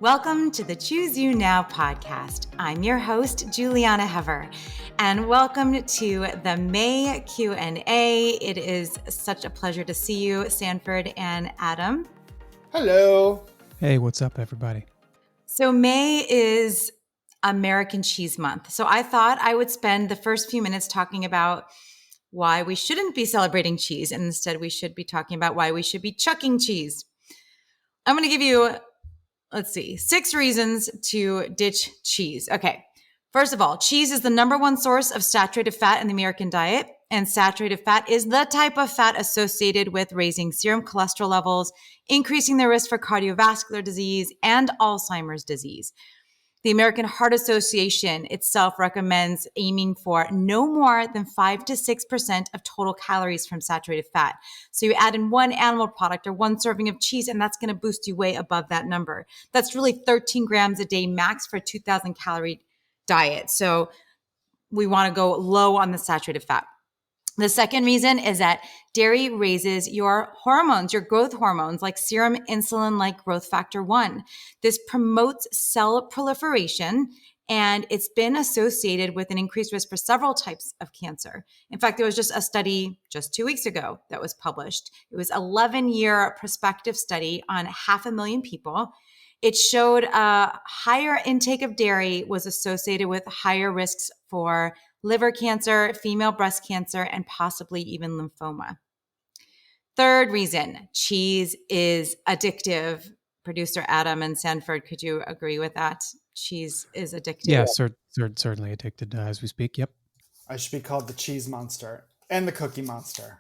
Welcome to the Choose You Now podcast. I'm your host, Juliana Hever, and welcome to the May Q&A. It is such a pleasure to see you, Sanford and Adam. Hello. Hey, what's up, everybody? So May is American Cheese Month. So I thought I would spend the first few minutes talking about why we shouldn't be celebrating cheese, and instead we should be talking about why we should be chucking cheese. I'm going to give you 6 reasons to ditch cheese. Okay. First of all, cheese is the number one source of saturated fat in the American diet. And saturated fat is the type of fat associated with raising serum cholesterol levels, increasing the risk for cardiovascular disease and Alzheimer's disease. The American Heart Association itself recommends aiming for no more than 5 to 6% of total calories from saturated fat. So you add in one animal product or one serving of cheese, and that's going to boost you way above that number. That's really 13 grams a day max for a 2,000 calorie diet. So we want to go low on the saturated fat. The second reason is that dairy raises your hormones, your growth hormones, like serum insulin, like growth factor 1. This promotes cell proliferation, and it's been associated with an increased risk for several types of cancer. In fact, there was just a study just 2 weeks ago that was published. It was an 11-year prospective study on 500,000 people. It showed a higher intake of dairy was associated with higher risks for liver cancer, female breast cancer, and possibly even lymphoma. Third reason, cheese is addictive. Producer Adam and Sanford, could you agree with that? Cheese is addictive. Yeah, certainly addicted as we speak. Yep. I should be called the cheese monster and the cookie monster.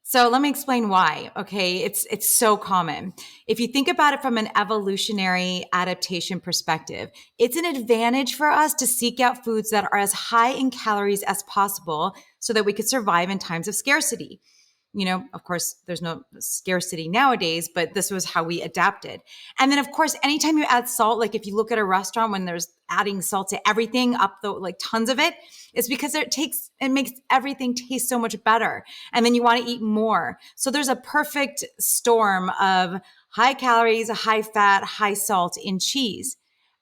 So let me explain why. Okay, it's so common. If you think about it from an evolutionary adaptation perspective, it's an advantage for us to seek out foods that are as high in calories as possible so that we could survive in times of scarcity. You know, of course, there's no scarcity nowadays, but this was how we adapted. And then, of course, anytime you add salt, like if you look at a restaurant when there's adding salt to everything, like tons of it, it's because it makes everything taste so much better. And then you want to eat more. So there's a perfect storm of high calories, high fat, high salt in cheese.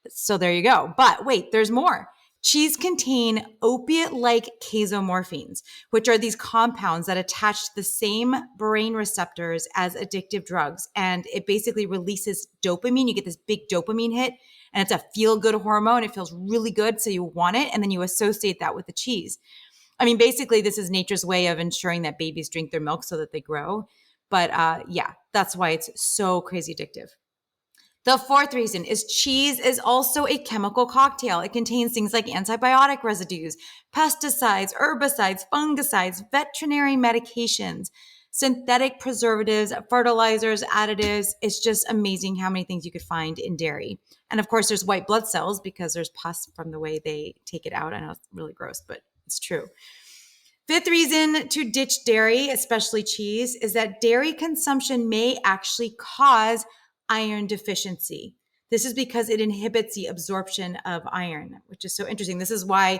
So there you go. But wait, there's more. Cheese contain opiate-like casomorphines, which are these compounds that attach to the same brain receptors as addictive drugs. And it basically releases dopamine. You get this big dopamine hit, and it's a feel-good hormone. It feels really good, so you want it, and then you associate that with the cheese. I mean, basically, this is nature's way of ensuring that babies drink their milk so that they grow. But yeah, that's why it's so crazy addictive. The fourth reason is cheese is also a chemical cocktail. It contains things like antibiotic residues, pesticides, herbicides, fungicides, veterinary medications, synthetic preservatives, fertilizers, additives. It's just amazing how many things you could find in dairy. And of course, there's white blood cells because there's pus from the way they take it out. I know it's really gross, but it's true. Fifth reason to ditch dairy, especially cheese, is that dairy consumption may actually cause iron deficiency. This is because it inhibits the absorption of iron, which is so interesting. This is why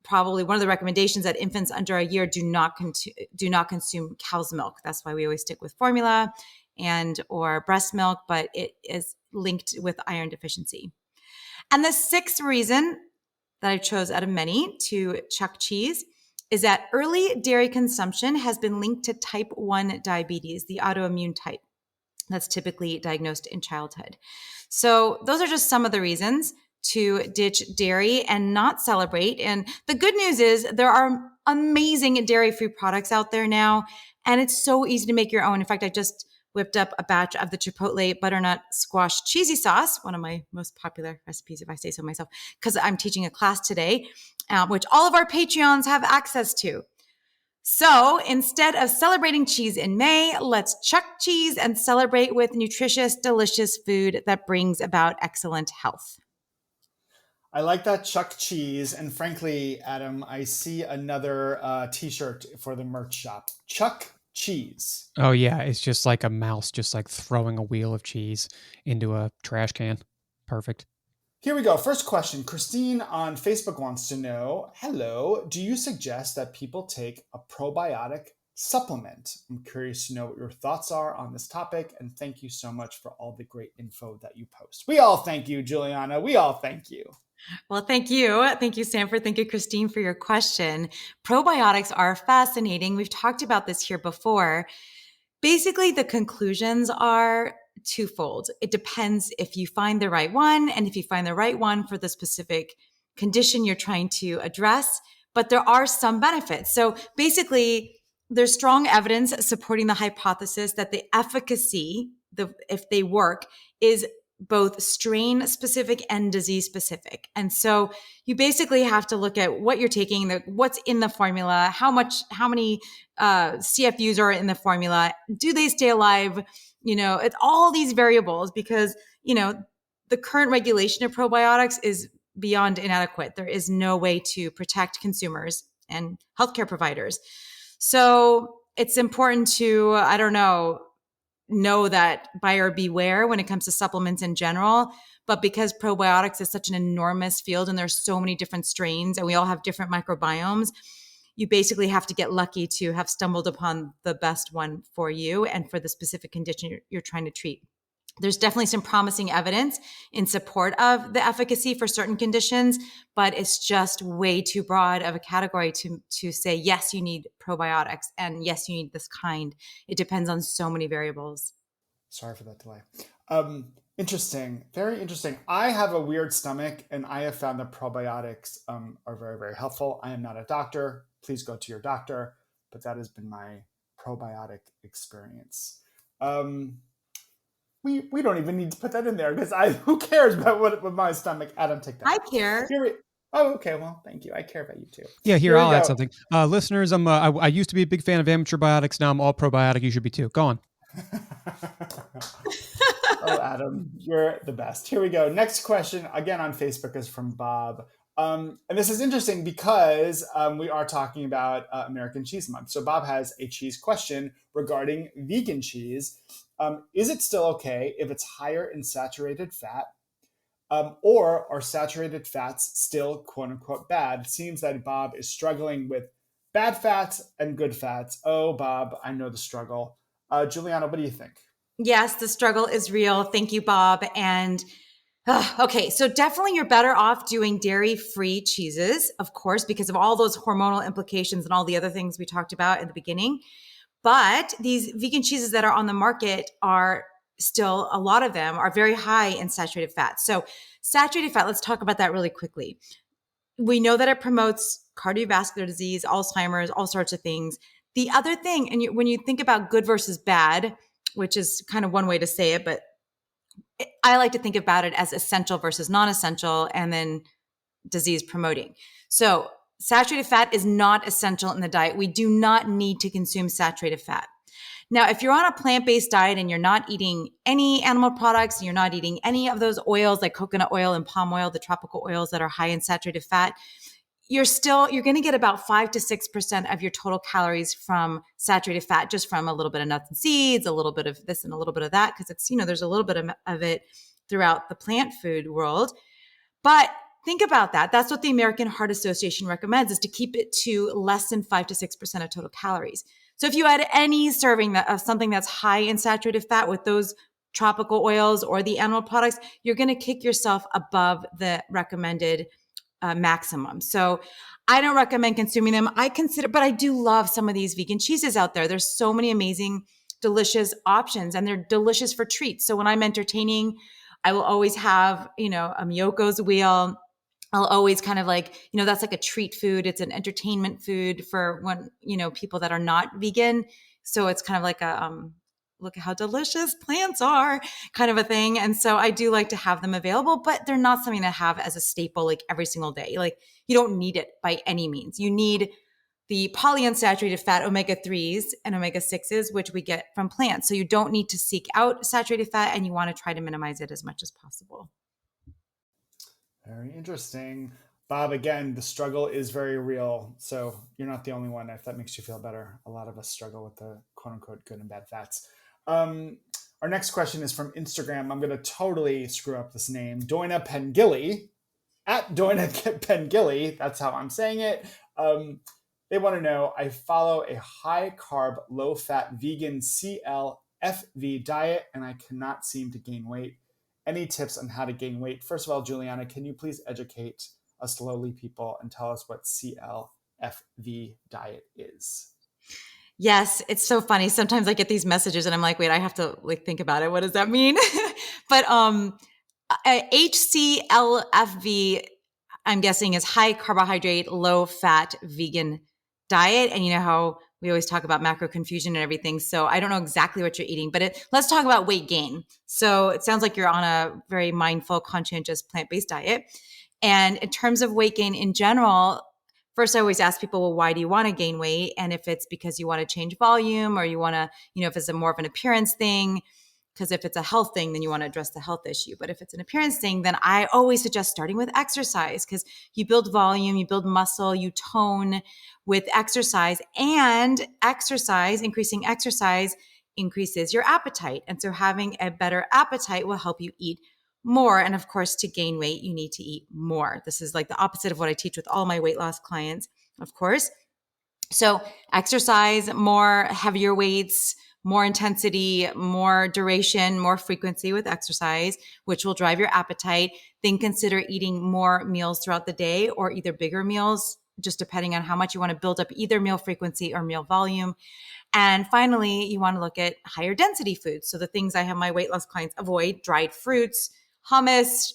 probably one of the recommendations that infants under a year do not consume cow's milk. That's why we always stick with formula or breast milk, but it is linked with iron deficiency. And the sixth reason that I chose out of many to chuck cheese is that early dairy consumption has been linked to type 1 diabetes, the autoimmune type that's typically diagnosed in childhood. So those are just some of the reasons to ditch dairy and not celebrate. And the good news is there are amazing dairy-free products out there now, and it's so easy to make your own. In fact, I just whipped up a batch of the Chipotle butternut squash cheesy sauce, one of my most popular recipes, if I say so myself, because I'm teaching a class today, which all of our Patreons have access to. So instead of celebrating cheese in May, let's chuck cheese and celebrate with nutritious, delicious food that brings about excellent health. I like that, chuck cheese. And frankly, Adam, I see another t-shirt for the merch shop. Chuck cheese. Oh, yeah. It's just like a mouse, just like throwing a wheel of cheese into a trash can. Perfect. Here we go. First question. Christine on Facebook wants to know, hello, do you suggest that people take a probiotic supplement? I'm curious to know what your thoughts are on this topic, and thank you so much for all the great info that you post. We all thank you, Juliana. We all thank you. Well, thank you. Thank you, Sanford. Thank you, Christine, for your question. Probiotics are fascinating. We've talked about this here before. Basically, the conclusions are twofold. It depends if you find the right one and if you find the right one for the specific condition you're trying to address, but there are some benefits. So basically, there's strong evidence supporting the hypothesis that the efficacy, if they work, is both strain specific and disease specific. And so you basically have to look at what you're taking, what's in the formula, how many CFUs are in the formula, do they stay alive? It's all these variables because, the current regulation of probiotics is beyond inadequate. There is no way to protect consumers and healthcare providers. So it's important to, know that buyer beware when it comes to supplements in general. But because probiotics is such an enormous field and there's so many different strains and we all have different microbiomes, you basically have to get lucky to have stumbled upon the best one for you and for the specific condition you're trying to treat. There's definitely some promising evidence in support of the efficacy for certain conditions, but it's just way too broad of a category to say, yes, you need probiotics and yes, you need this kind. It depends on so many variables. Sorry for that delay. Interesting. Very interesting. I have a weird stomach and I have found that probiotics are very, very helpful. I am not a doctor. Please go to your doctor, but that has been my probiotic experience. We don't even need to put that in there because who cares about what my stomach? Adam, take that. I care. Oh, okay. Well, thank you. I care about you too. Yeah, here I'll add something. Listeners, I used to be a big fan of amateur biotics. Now I'm all probiotic. You should be too. Go on. Oh, Adam, you're the best. Here we go. Next question, again on Facebook, is from Bob. And this is interesting because we are talking about American Cheese Month. So Bob has a cheese question regarding vegan cheese. Is it still okay if it's higher in saturated fat? Or are saturated fats still quote unquote bad? It seems that Bob is struggling with bad fats and good fats. Oh, Bob, I know the struggle. Juliana, what do you think? Yes, the struggle is real. Thank you, Bob. And okay, so definitely you're better off doing dairy-free cheeses, of course, because of all those hormonal implications and all the other things we talked about in the beginning. But these vegan cheeses that are on the market are still, a lot of them are very high in saturated fat. So saturated fat, let's talk about that really quickly. We know that it promotes cardiovascular disease, Alzheimer's, all sorts of things. The other thing, and when you think about good versus bad, which is kind of one way to say it, but I like to think about it as essential versus non-essential and then disease promoting. So saturated fat is not essential in the diet. We do not need to consume saturated fat. Now, if you're on a plant-based diet and you're not eating any animal products, and you're not eating any of those oils like coconut oil and palm oil, the tropical oils that are high in saturated fat, you're going to get about 5 to 6% of your total calories from saturated fat, just from a little bit of nuts and seeds, a little bit of this and a little bit of that, because it's, there's a little bit of it throughout the plant food world. But think about that. That's what the American Heart Association recommends, is to keep it to less than 5 to 6% of total calories. So if you add any serving of something that's high in saturated fat with those tropical oils or the animal products, you're going to kick yourself above the recommended maximum. So I don't recommend consuming them. But I do love some of these vegan cheeses out there. There's so many amazing, delicious options, and they're delicious for treats. So when I'm entertaining, I will always have, a Miyoko's wheel. I'll always kind of that's like a treat food. It's an entertainment food for when, people that are not vegan. So it's kind of like look at how delicious plants are kind of a thing. And so I do like to have them available, but they're not something to have as a staple, like every single day. Like you don't need it by any means. You need the polyunsaturated fat omega-3s and omega-6s, which we get from plants. So you don't need to seek out saturated fat, and you want to try to minimize it as much as possible. Very interesting. Bob, again, the struggle is very real. So you're not the only one, if that makes you feel better. A lot of us struggle with the quote unquote good and bad fats. Our next question is from Instagram. I'm going to totally screw up this name. Doina Pengilly, at Doina Pengilly. That's how I'm saying it. They want to know, I follow a high carb, low fat vegan CLFV diet, and I cannot seem to gain weight. Any tips on how to gain weight? First of all, Juliana, can you please educate us lowly people and tell us what CLFV diet is? Yes, it's so funny. Sometimes I get these messages and I'm like, wait, I have to like think about it. What does that mean? But HCLFV, I'm guessing, is high carbohydrate, low fat vegan diet. And you know how we always talk about macro confusion and everything. So I don't know exactly what you're eating, but let's talk about weight gain. So it sounds like you're on a very mindful, conscientious, plant-based diet. And in terms of weight gain in general, first, I always ask people, well, why do you want to gain weight? And if it's because you want to change volume or you want to, if it's more of an appearance thing, because if it's a health thing, then you want to address the health issue. But if it's an appearance thing, then I always suggest starting with exercise because you build volume, you build muscle, you tone with exercise, and increasing exercise increases your appetite. And so having a better appetite will help you eat more. And of course, to gain weight, you need to eat more. This is like the opposite of what I teach with all my weight loss clients, of course. So exercise, more heavier weights, more intensity, more duration, more frequency with exercise, which will drive your appetite. Then consider eating more meals throughout the day or either bigger meals, just depending on how much you want to build up either meal frequency or meal volume. And finally, you want to look at higher density foods. So the things I have my weight loss clients avoid: dried fruits, hummus,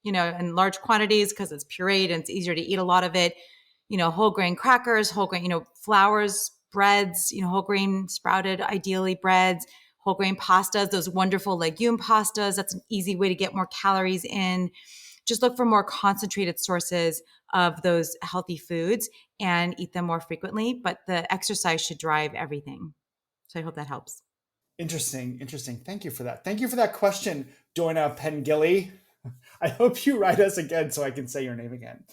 in large quantities because it's pureed and it's easier to eat a lot of it. Whole grain crackers, whole grain, flours, breads, whole grain sprouted, ideally breads, whole grain pastas, those wonderful legume pastas. That's an easy way to get more calories in. Just look for more concentrated sources of those healthy foods and eat them more frequently. But the exercise should drive everything. So I hope that helps. Interesting. Thank you for that. Thank you for that question, Doina Pengilly. I hope you write us again so I can say your name again.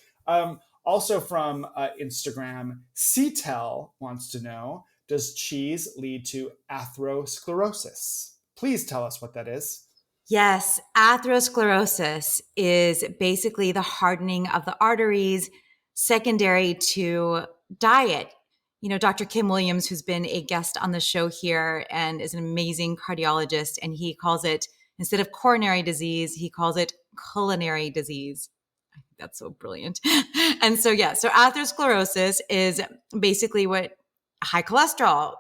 Also from Instagram, CTEL wants to know, does cheese lead to atherosclerosis? Please tell us what that is. Yes, atherosclerosis is basically the hardening of the arteries secondary to diet. Dr. Kim Williams, who's been a guest on the show here and is an amazing cardiologist, and he calls it, instead of coronary disease, he calls it culinary disease. I think that's so brilliant. And so atherosclerosis is basically what high cholesterol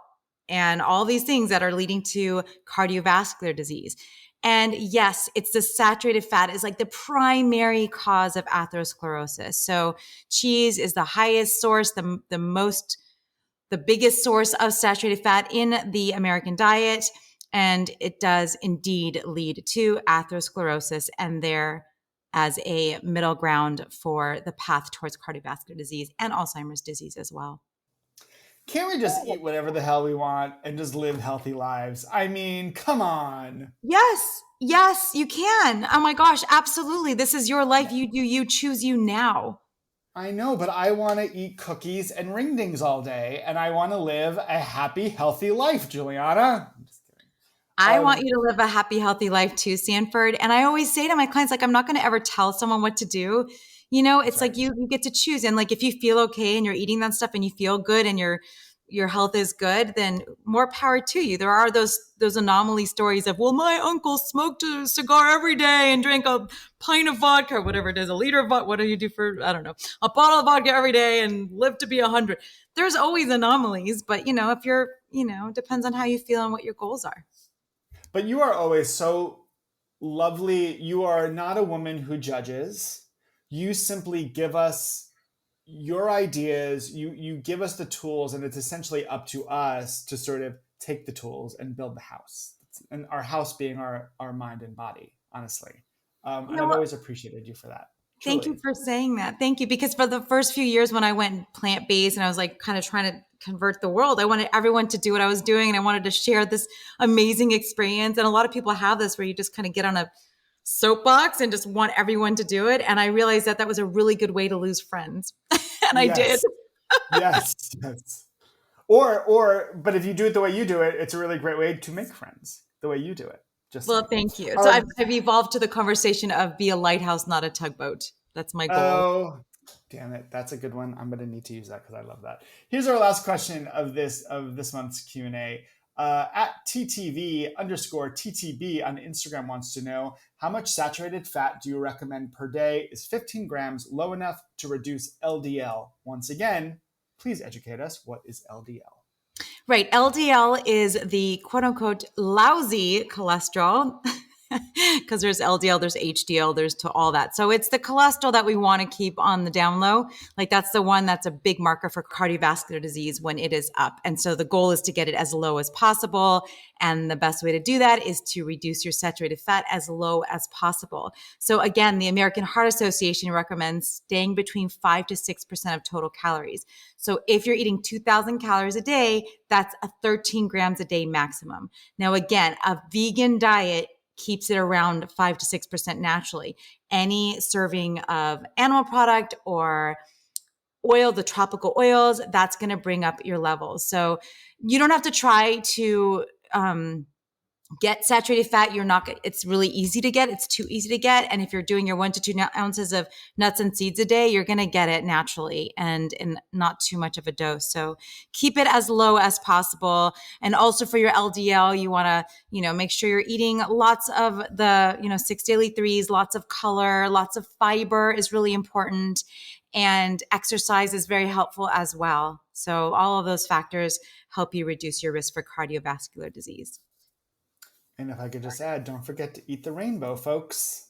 and all these things that are leading to cardiovascular disease. And yes, it's the saturated fat is like the primary cause of atherosclerosis. So cheese is the highest source, the biggest source of saturated fat in the American diet. And it does indeed lead to atherosclerosis, and there as a middle ground for the path towards cardiovascular disease and Alzheimer's disease as well. Can't we just eat whatever the hell we want and just live healthy lives? I mean, come on. Yes, you can. Oh my gosh, absolutely. This is your life. You do you, choose you now. I know, but I want to eat cookies and ring-dings all day, and I want to live a happy, healthy life, Juliana. I'm just kidding. I want you to live a happy, healthy life too, Sanford. And I always say to my clients, I'm not going to ever tell someone what to do. It's like you get to choose. And like, if you feel okay and you're eating that stuff and you feel good and your health is good, then more power to you. There are those anomaly stories of, well, my uncle smoked a cigar every day and drank a pint of vodka, whatever it is, a liter of vodka. What do you do for, I don't know, a bottle of vodka every day and live to be 100. There's always anomalies, but if you're, depends on how you feel and what your goals are. But you are always so lovely. You are not a woman who judges. You simply give us your ideas, you give us the tools, and it's essentially up to us to sort of take the tools and build the house. And our house being our mind and body, honestly. And I've always appreciated you for that. Truly. Thank you for saying that. Thank you. Because for the first few years when I went plant-based and I was like kind of trying to convert the world, I wanted everyone to do what I was doing, and I wanted to share this amazing experience. And a lot of people have this where you just kind of get on a soapbox and just want everyone to do it. And I realized that was a really good way to lose friends. And I did. Yes. But if you do it the way you do it, it's a really great way to make friends the way you do it. Thank you. So I've evolved to the conversation of be a lighthouse, not a tugboat. That's my goal. Oh, Damn it, that's a good one. I'm going to need to use that because I love that. Here's our last question of this month's Q&A. At TTV_TTB on Instagram wants to know, how much saturated fat do you recommend per day? Is 15 grams low enough to reduce LDL? Once again, please educate us. What is LDL? Right. LDL is the quote unquote lousy cholesterol because there's LDL, there's HDL, there's to all that. So it's the cholesterol that we want to keep on the down low. Like that's the one that's a big marker for cardiovascular disease when it is up. And so the goal is to get it as low as possible. And the best way to do that is to reduce your saturated fat as low as possible. So again, the American Heart Association recommends staying between 5 to 6% of total calories. So if you're eating 2,000 calories a day, that's a 13 grams a day maximum. Now, again, a vegan diet keeps it around 5 to 6% naturally. Any serving of animal product or oil, the tropical oils, that's going to bring up your levels. So you don't have to try to get saturated fat. It's really easy to get. It's too easy to get. And if you're doing your 1 to 2 ounces of nuts and seeds a day, you're going to get it naturally and in not too much of a dose. So keep it as low as possible. And also for your LDL, you want to, make sure you're eating lots of the, 6 daily threes, lots of color, lots of fiber is really important. And exercise is very helpful as well. So all of those factors help you reduce your risk for cardiovascular disease. And if I could just add, don't forget to eat the rainbow, folks.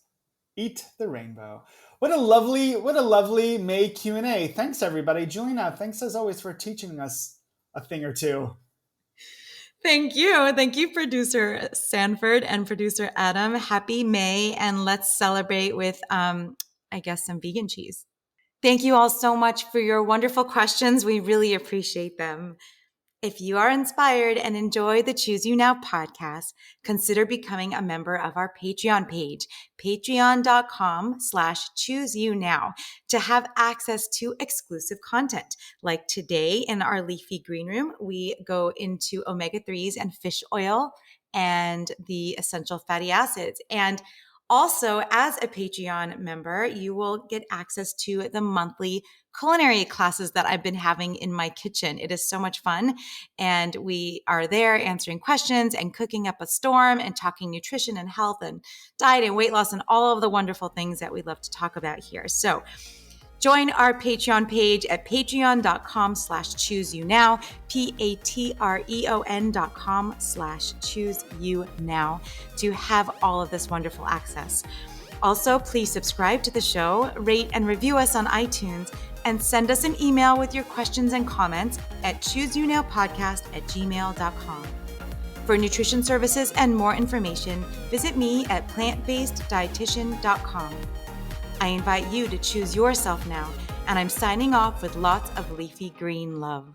Eat the rainbow. What a lovely May Q&A. Thanks, everybody. Julina, thanks as always for teaching us a thing or two. Thank you. Thank you, producer Sanford and producer Adam. Happy May, and let's celebrate with, some vegan cheese. Thank you all so much for your wonderful questions. We really appreciate them. If you are inspired and enjoy the Choose You Now podcast, consider becoming a member of our Patreon page, patreon.com/chooseyounow, to have access to exclusive content. Like today in our Leafy Green Room, we go into omega-3s and fish oil and the essential fatty acids. And also, as a Patreon member, you will get access to the monthly culinary classes that I've been having in my kitchen. It is so much fun. And we are there answering questions and cooking up a storm and talking nutrition and health and diet and weight loss and all of the wonderful things that we love to talk about here. So join our Patreon page at patreon.com/chooseyounow, patreon.com/chooseyounow, to have all of this wonderful access. Also, please subscribe to the show, rate and review us on iTunes, and send us an email with your questions and comments at chooseyounowpodcast@gmail.com. For nutrition services and more information, visit me at PlantBasedDietitian.com. I invite you to choose yourself now, and I'm signing off with lots of leafy green love.